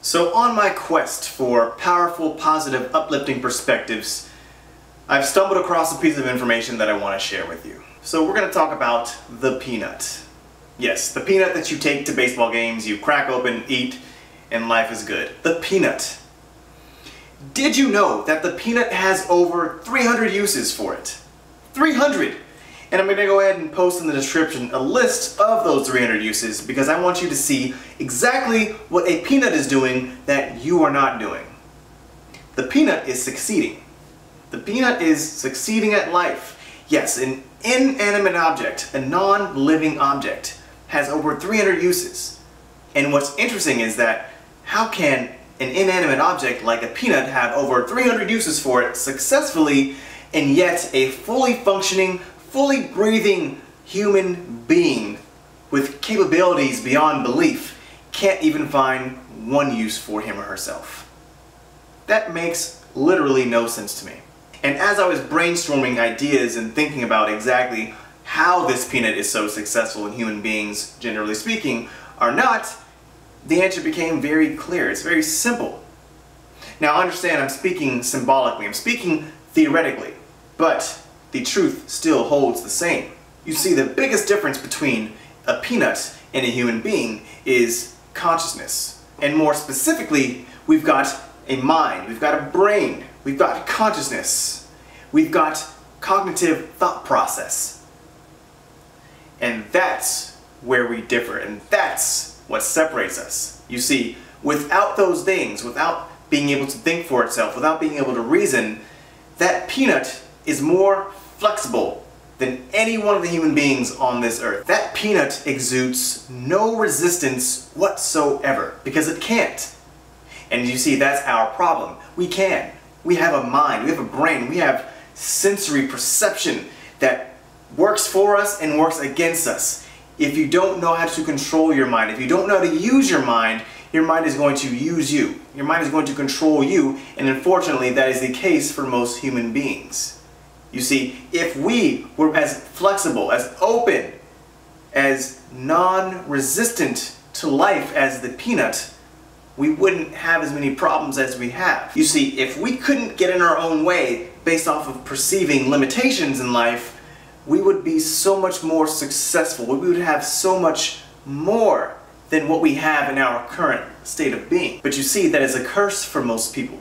So on my quest for powerful, positive, uplifting perspectives, I've stumbled across a piece of information that I want to share with you. So we're going to talk about the peanut. Yes, the peanut that you take to baseball games, you crack open, eat, and life is good. The peanut. Did you know that the peanut has over 300 uses for it? 300! And I'm going to go ahead and post in the description a list of those 300 uses because I want you to see exactly what a peanut is doing that you are not doing. The peanut is succeeding. The peanut is succeeding at life. Yes, an inanimate object, a non-living object, has over 300 uses. And what's interesting is that how can an inanimate object like a peanut have over 300 uses for it successfully, and yet a fully functioning, fully breathing human being with capabilities beyond belief can't even find one use for him or herself? That makes literally no sense to me. And as I was brainstorming ideas and thinking about exactly how this peanut is so successful and human beings, generally speaking, are not, the answer became very clear. It's very simple. Now understand, I'm speaking symbolically, I'm speaking theoretically, but the truth still holds the same. You see, the biggest difference between a peanut and a human being is consciousness. And more specifically, we've got a mind, we've got a brain, we've got consciousness, we've got cognitive thought process. And that's where we differ, and that's what separates us. You see, without those things, without being able to think for itself, without being able to reason, that peanut is more flexible than any one of the human beings on this earth. That peanut exudes no resistance whatsoever because it can't. And you see, that's our problem. We can. We have a mind, we have a brain, we have sensory perception that works for us and works against us. If you don't know how to control your mind, if you don't know how to use your mind is going to use you. Your mind is going to control you, and unfortunately that is the case for most human beings. You see, if we were as flexible, as open, as non-resistant to life as the peanut, we wouldn't have as many problems as we have. You see, if we couldn't get in our own way based off of perceiving limitations in life, we would be so much more successful. We would have so much more than what we have in our current state of being. But you see, that is a curse for most people.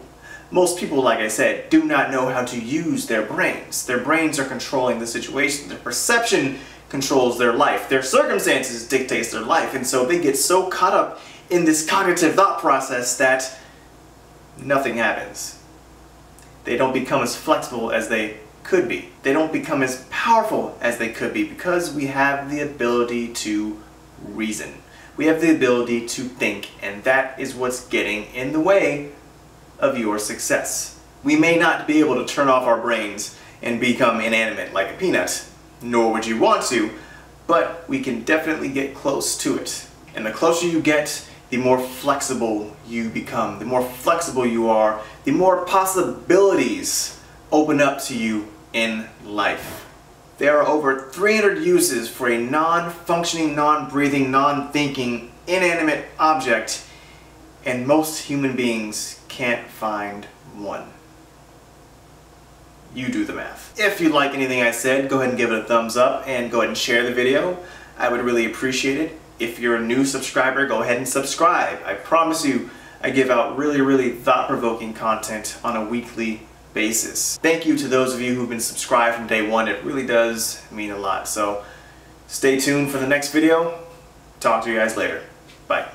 Most people, like I said, do not know how to use their brains. Their brains are controlling the situation. Their perception controls their life. Their circumstances dictates their life. And so they get so caught up in this cognitive thought process that nothing happens. They don't become as flexible as they could be. They don't become as powerful as they could be because we have the ability to reason. We have the ability to think, and that is what's getting in the way of your success. We may not be able to turn off our brains and become inanimate like a peanut, nor would you want to, but we can definitely get close to it. And the closer you get, the more flexible you become. The more flexible you are, the more possibilities open up to you in life. There are over 300 uses for a non-functioning, non-breathing, non-thinking, inanimate object, and most human beings can't find one. You do the math. If you like anything I said, go ahead and give it a thumbs up and go ahead and share the video. I would really appreciate it. If you're a new subscriber, go ahead and subscribe. I promise you, I give out really thought-provoking content on a weekly basis. Thank you to those of you who've been subscribed from day one. It really does mean a lot. So stay tuned for the next video. Talk to you guys later. Bye.